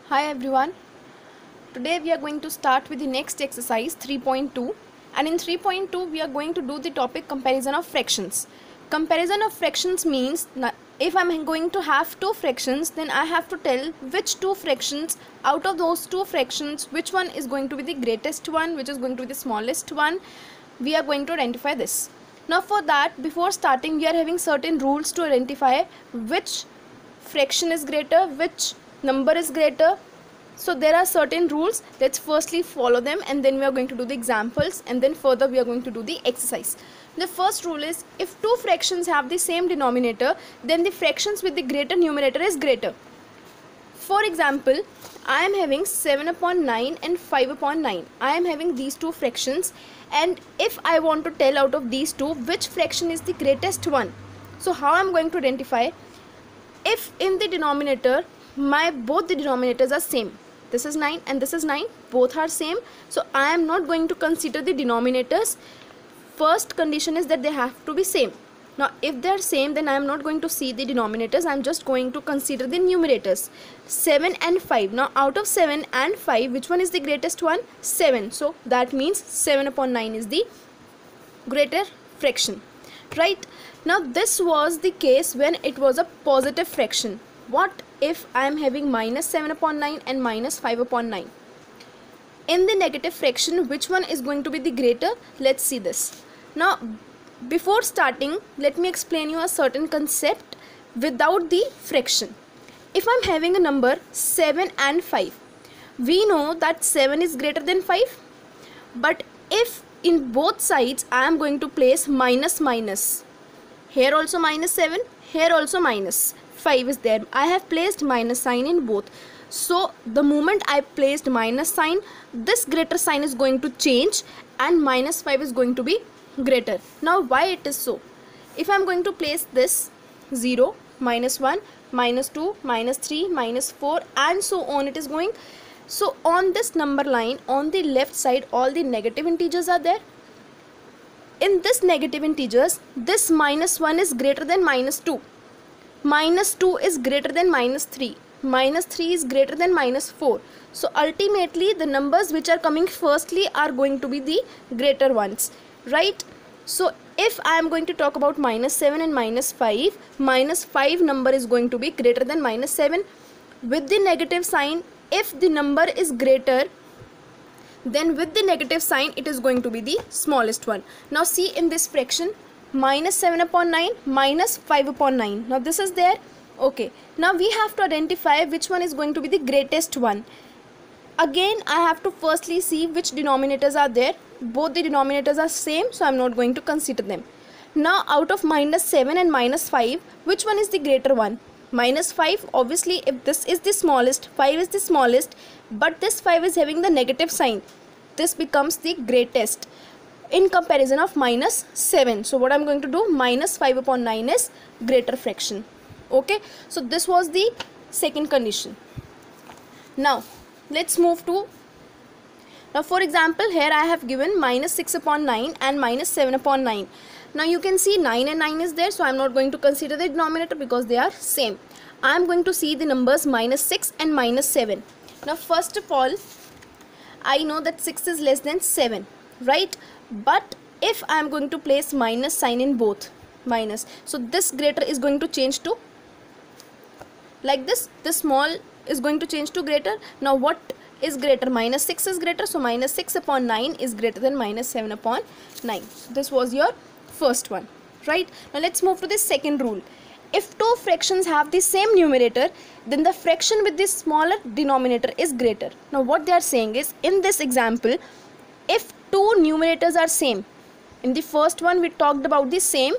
Hi everyone. Today we are going to start with the next exercise 3.2, and in 3.2 we are going to do the topic comparison of fractions. Comparison of fractions means if I'm going to have two fractions, then I have to tell which two fractions out of those two fractions which one is going to be the greatest one, which is going to be the smallest one. We are going to identify this. Now for that, before starting, we are having certain rules to identify which fraction is greater, which number is greater. So there are certain rules. Let's firstly follow them, and then we are going to do the examples, and then further we are going to do the exercise. The first rule is, if two fractions have the same denominator, then the fractions with the greater numerator is greater. For example, I am having 7 upon 9 and 5 upon 9. I am having these two fractions, and if I want to tell out of these two which fraction is the greatest one, so how I am going to identify? If in the denominator both the denominators are same, this is 9 and this is 9, both are same, so I am not going to consider the denominators. First condition is that they have to be same. Now if they are same, then I am not going to see the denominators. I am just going to consider the numerators, 7 and 5. Now out of 7 and 5, which one is the greatest one? 7. So that means 7 upon 9 is the greater fraction, right? Now this was the case when it was a positive fraction. What if I am having minus 7 upon 9 and minus 5 upon 9? In the negative fraction, which one is going to be the greater? Let's see this. Now before starting, let me explain you a certain concept without the fraction. If I am having a number 7 and 5, we know that 7 is greater than 5, but if in both sides I am going to place minus minus, here also minus 7, here also minus 5 is there, I have placed minus sign in both. So the moment I placed minus sign, this greater sign is going to change and minus 5 is going to be greater. Now why it is so? If I am going to place this 0, minus 1, minus 2, minus 3, minus 4 and so on, it is going. So on this number line, on the left side, all the negative integers are there. In this negative integers, this minus 1 is greater than minus 2. Minus 2 is greater than minus 3. Minus 3 is greater than minus 4. So ultimately the numbers which are coming firstly are going to be the greater ones, right? So if I am going to talk about minus 7 and minus 5, minus 5 number is going to be greater than minus 7. With the negative sign, if the number is greater, then with the negative sign it is going to be the smallest one. Now see in this fraction, minus 7 upon 9, minus 5 upon 9. Now this is there. Okay, now we have to identify which one is going to be the greatest one. Again, I have to firstly see which denominators are there. Both the denominators are same, so I am not going to consider them. Now out of minus 7 and minus 5, which one is the greater one? Minus 5, obviously if this is the smallest, 5 is the smallest, but this 5 is having the negative sign. This becomes the greatest in comparison of minus 7. So what I am going to do, minus 5 upon 9 is greater fraction. Okay, so this was the second condition. Now let's move to, now for example, here I have given minus 6 upon 9 and minus 7 upon 9. Now you can see 9 and 9 is there, so I am not going to consider the denominator because they are same. I am going to see the numbers minus 6 and minus 7. Now first of all, I know that 6 is less than 7, right? But if I am going to place minus sign in both, minus, so this greater is going to change to like this small is going to change to greater. Now what is greater? Minus 6 is greater, so minus 6 upon 9 is greater than minus 7 upon 9. So this was your first one, right? Now let's move to the second rule. If two fractions have the same numerator, then the fraction with the smaller denominator is greater. Now what they are saying is, in this example, if two numerators are same, in the first one we talked about the same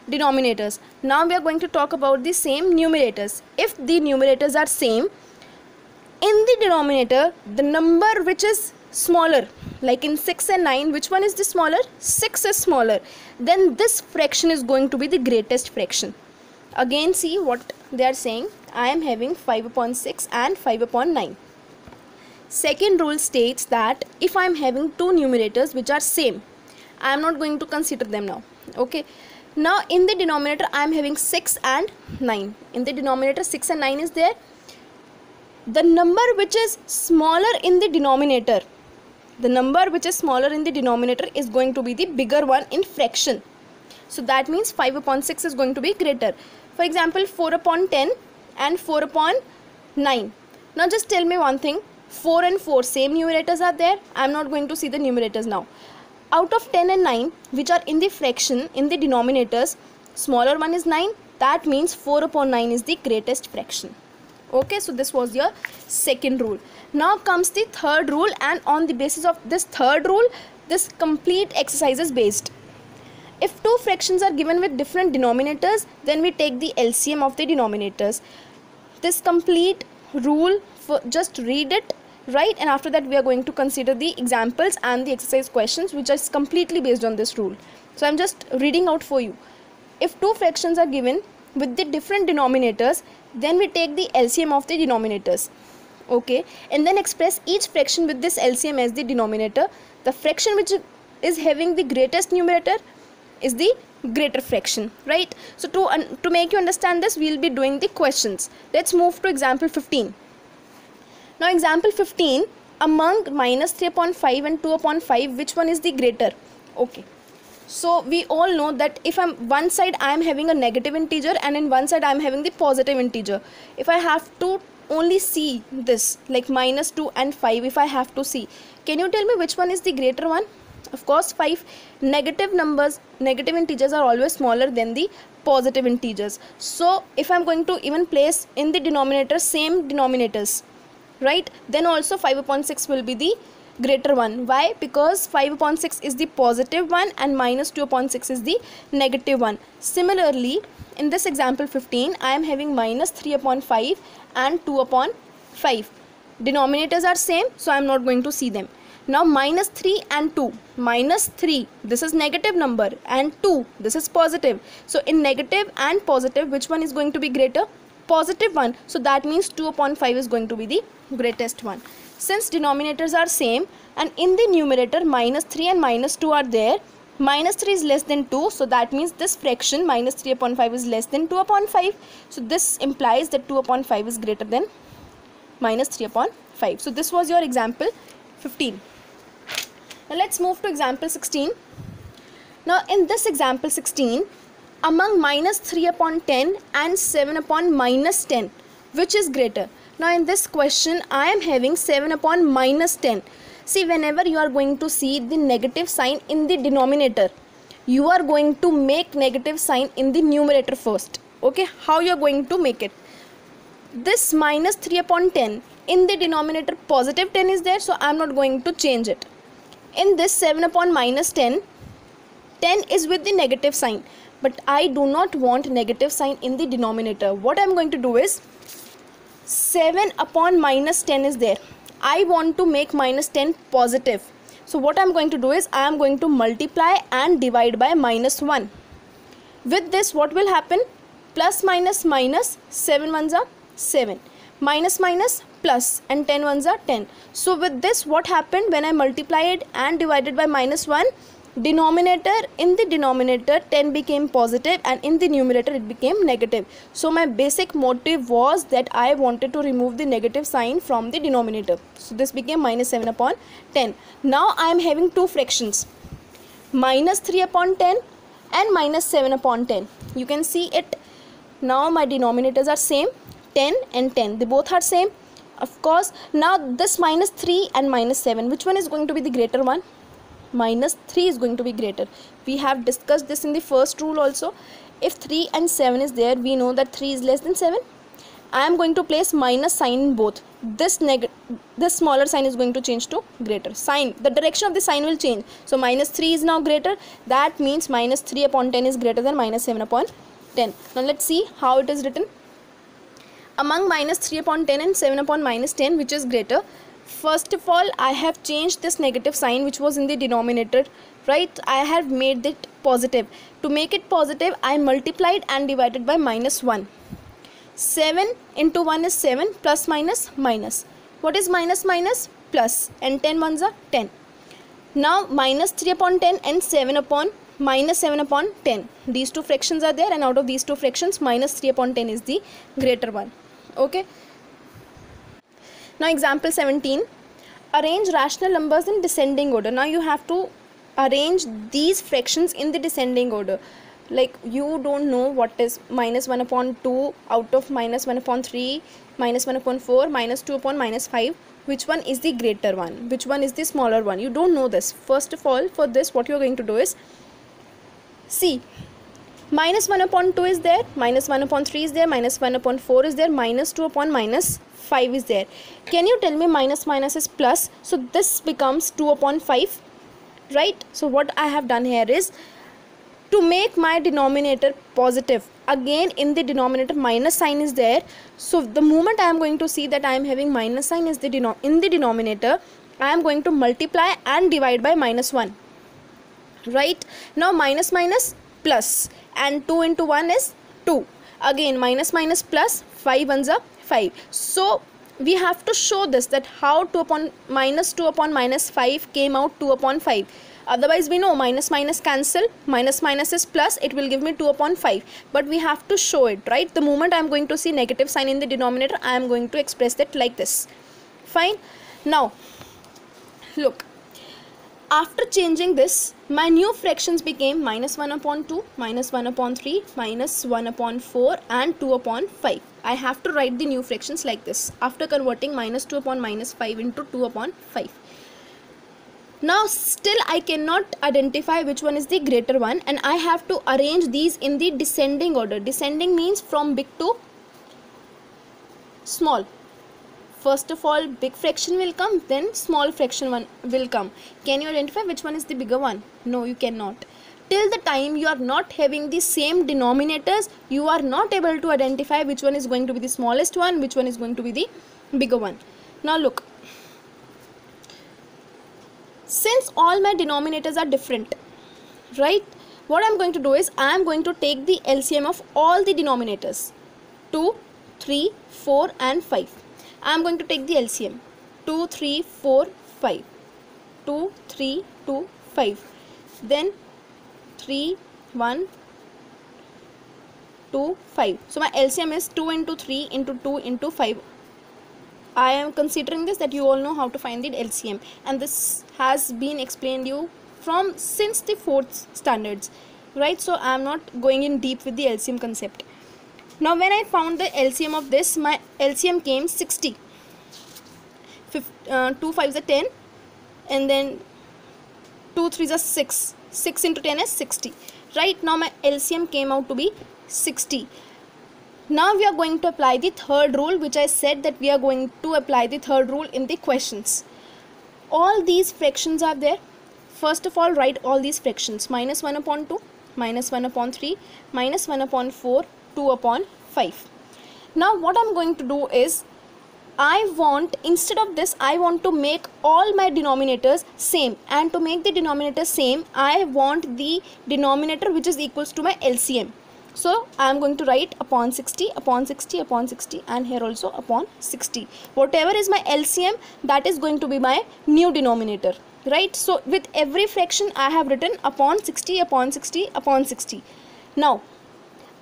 denominators. Now we are going to talk about the same numerators. If the numerators are same, in the denominator, the number which is smaller, like in 6 and 9, which one is the smaller? 6 is smaller. Then this fraction is going to be the greatest fraction. Again see what they are saying. I am having 5 upon 6 and 5 upon 9. Second rule states that if I am having two numerators which are same, I am not going to consider them now. Okay. Now in the denominator I am having 6 and 9. In the denominator 6 and 9 is there. the number which is smaller in the denominator, the number which is smaller in the denominator is going to be the bigger one in fraction. So that means 5 upon 6 is going to be greater. For example, 4 upon 10 and 4 upon 9. Now just tell me one thing, 4 and 4 same numerators are there. I am not going to see the numerators now. Out of 10 and 9 which are in the fraction, in the denominators, smaller one is 9. That means 4 upon 9 is the greatest fraction. Okay, so this was your second rule. Now comes the third rule, and on the basis of this third rule, this complete exercise is based. If two fractions are given with different denominators, then we take the LCM of the denominators. This complete rule, just read it, right? And after that we are going to consider the examples and the exercise questions which is completely based on this rule. So I am just reading out for you. If two fractions are given with the different denominators, then we take the LCM of the denominators. Okay, and then express each fraction with this LCM as the denominator. The fraction which is having the greatest numerator is the greater fraction, right? So to make you understand this, we will be doing the questions. Let's move to example 15. Now example 15, among minus 3 upon 5 and 2 upon 5, which one is the greater? Okay, so we all know that if one side I am having a negative integer and in one side I am having the positive integer. If I have to only see this, like minus 2 and 5, if I have to see, can you tell me which one is the greater one? Of course 5. Negative numbers, negative integers are always smaller than the positive integers. So if I'm going to even place in the denominator same denominators, right, then also 5 upon 6 will be the greater one. Why? Because 5 upon 6 is the positive one and minus 2 upon 6 is the negative one. Similarly, in this example 15, I am having minus 3 upon 5 and 2 upon 5. Denominators are same, so I am not going to see them. Now minus 3 and 2. Minus 3, this is negative number, and 2, this is positive. So in negative and positive, which one is going to be greater? Positive one. So that means 2 upon 5 is going to be the greatest one. Since denominators are same and in the numerator minus 3 and minus 2 are there, minus 3 is less than 2, so that means this fraction minus 3 upon 5 is less than 2 upon 5. So this implies that 2 upon 5 is greater than minus 3 upon 5. So this was your example 15. Now let's move to example 16. Now in this example 16, among minus 3 upon 10 and 7 upon minus 10, which is greater? Now in this question I am having 7 upon minus 10. See, whenever you are going to see the negative sign in the denominator, you are going to make negative sign in the numerator first. Okay, how you are going to make it? This minus 3 upon 10, in the denominator positive 10 is there, so I am not going to change it. In this 7 upon minus 10, 10 is with the negative sign, but I do not want negative sign in the denominator. What I am going to do is, 7 upon minus 10 is there. I want to make minus 10 positive. So what I am going to do is, I am going to multiply and divide by minus 1. With this, what will happen? Plus minus minus, 7 ones are 7. Minus minus plus, and 10 ones are 10. So with this, what happened when I multiplied and divided by minus 1? Denominator, in the denominator 10 became positive and in the numerator it became negative. So my basic motive was that I wanted to remove the negative sign from the denominator. So this became minus 7 upon 10. Now I am having two fractions, minus 3 upon 10 and minus 7 upon 10. You can see it. Now my denominators are same, 10 and 10. They both are same. Of course, now this minus 3 and minus 7, which one is going to be the greater one? Minus 3 is going to be greater. We have discussed this in the first rule also. If 3 and 7 is there, we know that 3 is less than 7. I am going to place minus sign in both. This smaller sign is going to change to greater sign. The direction of the sign will change. So minus 3 is now greater. That means minus 3 upon 10 is greater than minus 7 upon 10. Now let's see how it is written. Among minus 3 upon 10 and 7 upon minus 10, which is greater? First of all, I have changed this negative sign which was in the denominator, right? I have made it positive. To make it positive, I multiplied and divided by minus 1. 7 into 1 is 7, plus minus minus. What is minus minus? Plus, and 10 ones are 10. Now minus 3 upon 10 and 7 upon minus 7 upon 10. These two fractions are there, and out of these two fractions, minus 3 upon 10 is the greater one. Okay. Now example 17, arrange rational numbers in descending order. Now you have to arrange these fractions in the descending order. Like you don't know what is minus 1 upon 2 out of minus 1 upon 3, minus 1 upon 4, minus 2 upon minus 5. Which one is the greater one? Which one is the smaller one? You don't know this. First of all, for this what you are going to do is, see, minus 1 upon 2 is there, minus 1 upon 3 is there, minus 1 upon 4 is there, minus 2 upon minus 5 is there. Can you tell me minus minus is plus? So this becomes 2 upon 5, right? So what I have done here is, to make my denominator positive, again in the denominator minus sign is there. So the moment I am going to see that I am having minus sign is in the denominator, I am going to multiply and divide by minus 1. Right? Now minus minus plus, and 2 into 1 is 2. Again minus minus plus, 5 ones are 5. So we have to show this, that how 2 upon minus 5 came out 2 upon 5. Otherwise we know minus minus cancel, minus minus is plus, it will give me 2 upon 5. But we have to show it, right? The moment I am going to see negative sign in the denominator, I am going to express that like this. Fine. Now look, after changing this, my new fractions became minus 1 upon 2, minus 1 upon 3, minus 1 upon 4 and 2 upon 5. I have to write the new fractions like this after converting minus 2 upon minus 5 into 2 upon 5. Now still I cannot identify which one is the greater one, and I have to arrange these in the descending order. Descending means from big to small. First of all big fraction will come, then small fraction one will come. Can you identify which one is the bigger one? No, you cannot. Till the time you are not having the same denominators, you are not able to identify which one is going to be the smallest one, which one is going to be the bigger one. Now look, since all my denominators are different, right, what I am going to do is, I am going to take the LCM of all the denominators, 2, 3, 4 and 5. I am going to take the LCM, 2, 3, 4, 5, 2, 3, 2, 5, then 3, 1, 2, 5. So my LCM is 2 into 3 into 2 into 5. I am considering this that you all know how to find the LCM, and this has been explained you from since the 4th standards, right? So I am not going in deep with the LCM concept. Now when I found the LCM of this, my LCM came 60. 2 5s are 10, and then 2 3s are 6. 6 into 10 is 60. Right now my LCM came out to be 60. Now we are going to apply the third rule, which I said that we are going to apply the third rule in the questions. All these fractions are there. First of all, write all these fractions. Minus 1 upon 2, minus 1 upon 3, minus 1 upon 4, 2 upon 5. Now what I am going to do is, instead of this, I want to make all my denominators same, and to make the denominator same, I want the denominator which is equals to my LCM. So I am going to write upon 60, upon 60, upon 60, and here also upon 60. Whatever is my LCM, that is going to be my new denominator, right? So with every fraction I have written upon 60, upon 60, upon 60. Now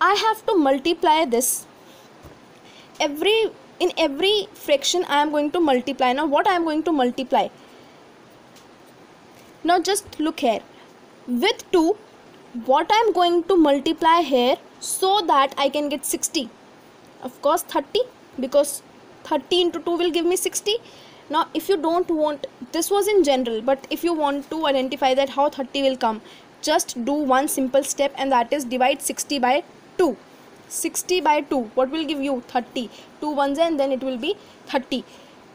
I have to multiply this. In every fraction I am going to multiply. Now what I am going to multiply? Now just look here. With 2, what I am going to multiply here so that I can get 60? Of course 30, because 30 into 2 will give me 60. Now if you don't want, this was in general, but if you want to identify that how 30 will come, just do one simple step, and that is divide 60 by 2. 60 by 2, what will give you? 30. 2 ones, and then it will be 30,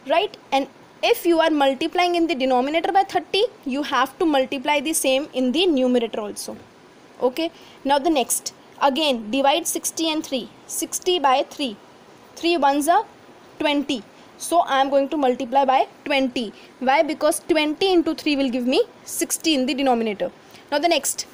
right? And if you are multiplying in the denominator by 30, you have to multiply the same in the numerator also. Okay, now the next, again divide 60 and 3. 60 by 3, 3 ones are 20. So I am going to multiply by 20. Why? Because 20 into 3 will give me 60 in the denominator. Now the next,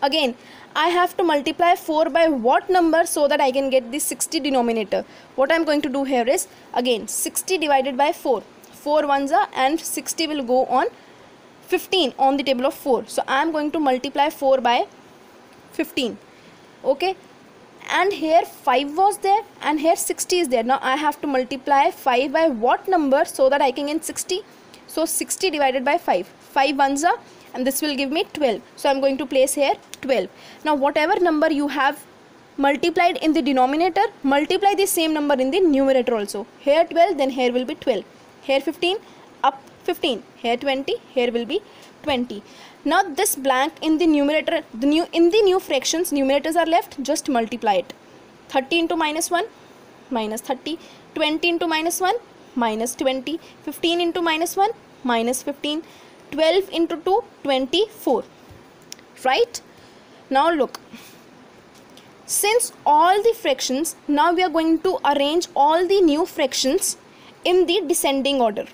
again I have to multiply 4 by what number so that I can get the 60 denominator? What I am going to do here is, again 60 divided by 4. 4 ones are, and 60 will go on 15 on the table of 4. So I am going to multiply 4 by 15. Okay, and here 5 was there and here 60 is there. Now I have to multiply 5 by what number so that I can get 60? So 60 divided by 5, 5 ones are, and this will give me 12. So I'm going to place here 12. Now whatever number you have multiplied in the denominator, multiply the same number in the numerator also. Here 12, then here will be 12. Here 15, up 15. Here 20, here will be 20. Now this blank in the numerator, in the new fractions, numerators are left, just multiply it. 30 into minus 1, minus 30. 20 into minus 1, minus 20. 15 into minus 1, minus 15. 12 into 2, 24. Right? Now look. Since all the fractions, now we are going to arrange all the new fractions in the descending order.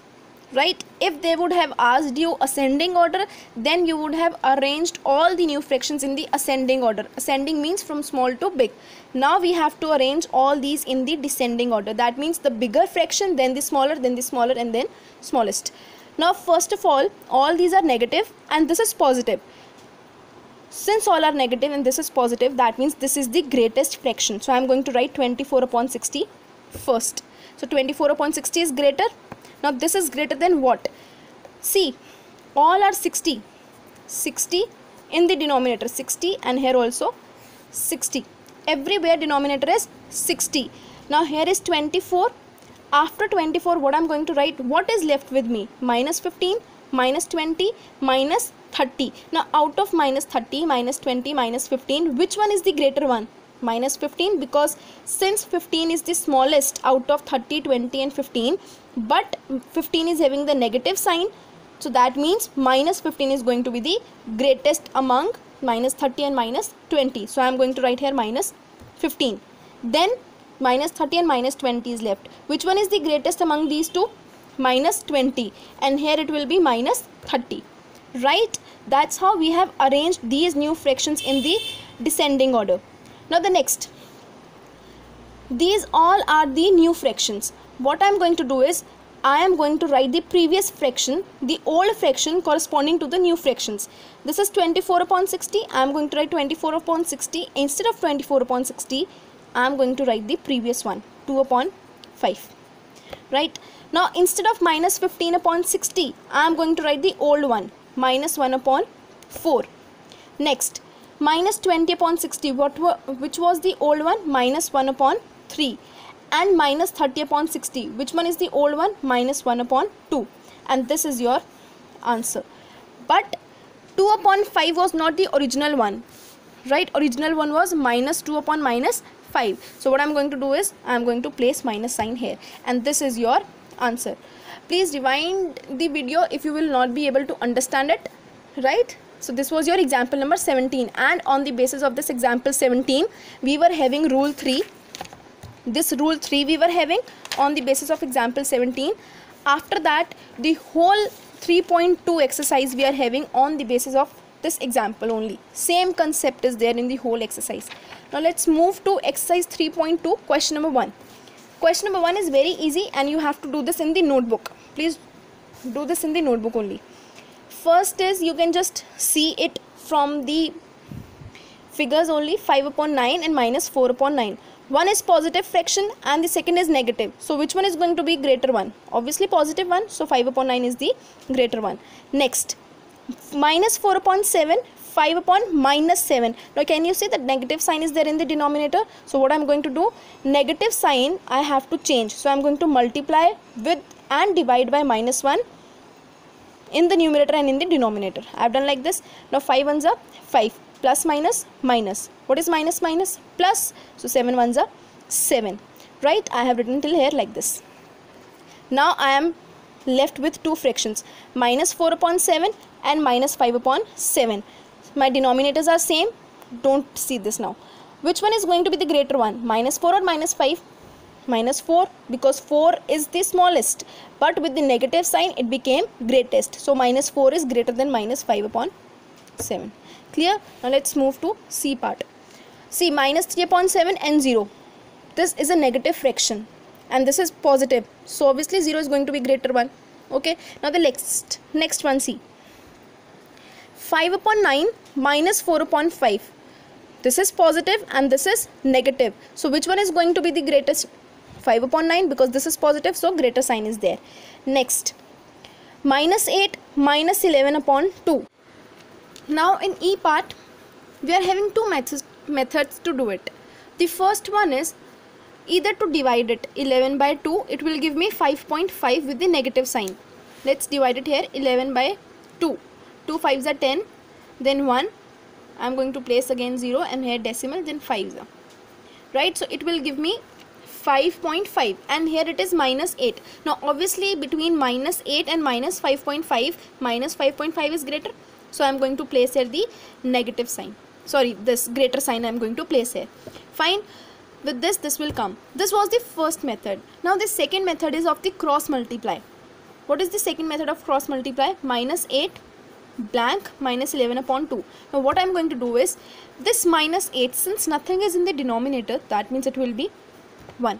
Right? If they would have asked you ascending order, then you would have arranged all the new fractions in the ascending order. Ascending means from small to big. Now we have to arrange all these in the descending order. That means the bigger fraction, then the smaller, and then smallest. Now first of all these are negative and this is positive. Since all are negative and this is positive, that means this is the greatest fraction. So I am going to write 24 upon 60 first. So 24 upon 60 is greater. Now this is greater than what? See, all are 60. 60 in the denominator, 60, and here also 60. Everywhere denominator is 60. Now here is 24. After 24, what I am going to write? What is left with me? Minus 15, minus 20, minus 30. Now out of minus 30, minus 20, minus 15, which one is the greater one? Minus 15, because since 15 is the smallest out of 30, 20 and 15, but 15 is having the negative sign, so that means minus 15 is going to be the greatest among minus 30 and minus 20. So I am going to write here minus 15. Then minus 30 and minus 20 is left. Which one is the greatest among these two? Minus 20, and here it will be minus 30. Right? That's how we have arranged these new fractions in the descending order. Now the next, these all are the new fractions. What I am going to do is, I am going to write the previous fraction, the old fraction corresponding to the new fractions. This is 24 upon 60. I am going to write 24 upon 60. Instead of 24 upon 60, I am going to write the previous one, 2 upon 5. Right? Now instead of minus 15 upon 60, I am going to write the old one, minus 1 upon 4. Next, minus 20 upon 60, which was the old one? Minus 1 upon 3. And minus 30 upon 60, which one is the old one? Minus 1 upon 2. And this is your answer. But 2 upon 5 was not the original one. Right? Original one was minus 2 upon minus 5. So what I am going to do is, I am going to place minus sign here. And this is your answer. Please rewind the video if you will not be able to understand it. Right? So this was your example number 17, and on the basis of this example 17, we were having rule 3. This rule 3 we were having on the basis of example 17. After that, the whole 3.2 exercise we are having on the basis of this example only. Same concept is there in the whole exercise. Now let's move to exercise 3.2, question number 1. Question number 1 is very easy and you have to do this in the notebook. Please do this in the notebook only. First is, you can just see it from the figures only, 5 upon 9 and minus 4 upon 9. One is positive fraction and the second is negative. So which one is going to be greater one? Obviously positive one. So 5 upon 9 is the greater one. Next, minus 4 upon 7, 5 upon minus 7. Now can you see that negative sign is there in the denominator? So what I am going to do? Negative sign I have to change. So I am going to multiply with and divide by minus 1 in the numerator and in the denominator. I have done like this. Now 5 ones are 5. Plus minus minus. What is minus minus? Plus. So 7 ones are 7. Right? I have written till here like this. Now I am left with two fractions, minus 4 upon 7 and minus 5 upon 7. My denominators are same. Don't see this now. Which one is going to be the greater one? Minus 4 or minus 5? Minus 4, because 4 is the smallest, but with the negative sign it became greatest. So minus 4 is greater than minus 5 upon 7. Clear? Now let's move to C part. See, minus 3 upon 7 and 0. This is a negative fraction and this is positive. So obviously 0 is going to be greater one. Okay. Now the next one, see. 5 upon 9 minus 4 upon 5. This is positive and this is negative. So which one is going to be the greatest? 5 upon 9, because this is positive, so greater sign is there. Next, minus 8 minus 11 upon 2. Now in E part, we are having two methods to do it. The first one is either to divide it 11 by 2, it will give me 5.5 with the negative sign. Let's divide it here, 11 by 2. 2 5s are 10, then 1. I am going to place again 0 and here decimal, then 5s are. Right, so it will give me 5.5 and here it is minus 8. Now obviously between minus 8 and minus 5.5, minus 5.5 is greater. So I am going to place here the negative sign. Sorry, this greater sign I am going to place here. Fine. With this will come. This was the first method. Now the second method is of the cross multiply. What is the second method of cross multiply? Minus 8 blank minus 11 upon 2. Now what I am going to do is, this minus 8, since nothing is in the denominator, that means it will be 1.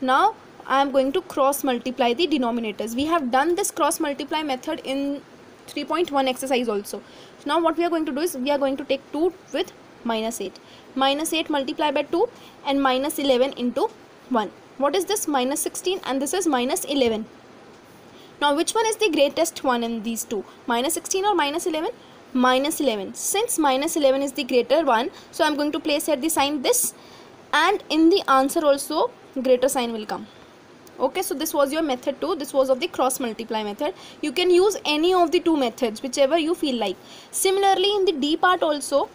Now I am going to cross multiply the denominators. We have done this cross multiply method in 3.1 exercise also. So now what we are going to do is, we are going to take 2 with minus 8. Minus 8 multiplied by 2 and minus 11 into 1. What is this? Minus 16 and this is minus 11. Now which one is the greatest one in these two? Minus 16 or minus 11? Minus 11. Since minus 11 is the greater one, so I am going to place here the sign this, and in the answer also greater sign will come. Okay, so this was your method 2. This was of the cross multiply method. You can use any of the two methods, whichever you feel like. Similarly in the D part also,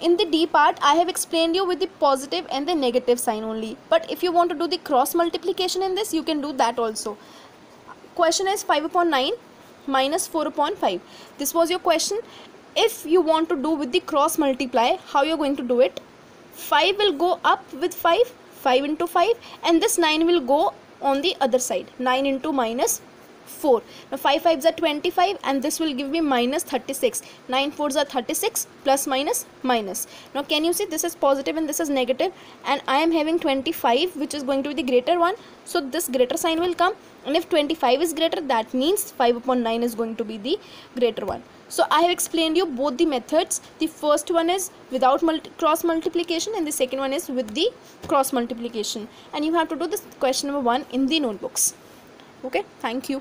in the D part I have explained you with the positive and the negative sign only. But if you want to do the cross multiplication in this, you can do that also. Question is 5 upon 9 minus 4 upon 5. This was your question. If you want to do with the cross multiply, how you are going to do it? 5 will go up with 5, 5 into 5, and this 9 will go on the other side, 9 into minus 4. Now 5 5s are 25 and this will give me minus 36. 9 4s are 36, plus minus minus. Now can you see, this is positive and this is negative, and I am having 25 which is going to be the greater one, so this greater sign will come, and if 25 is greater, that means 5 upon 9 is going to be the greater one. So I have explained you both the methods. The first one is without cross multiplication and the second one is with the cross multiplication, and you have to do this question number 1 in the notebooks. Okay, thank you.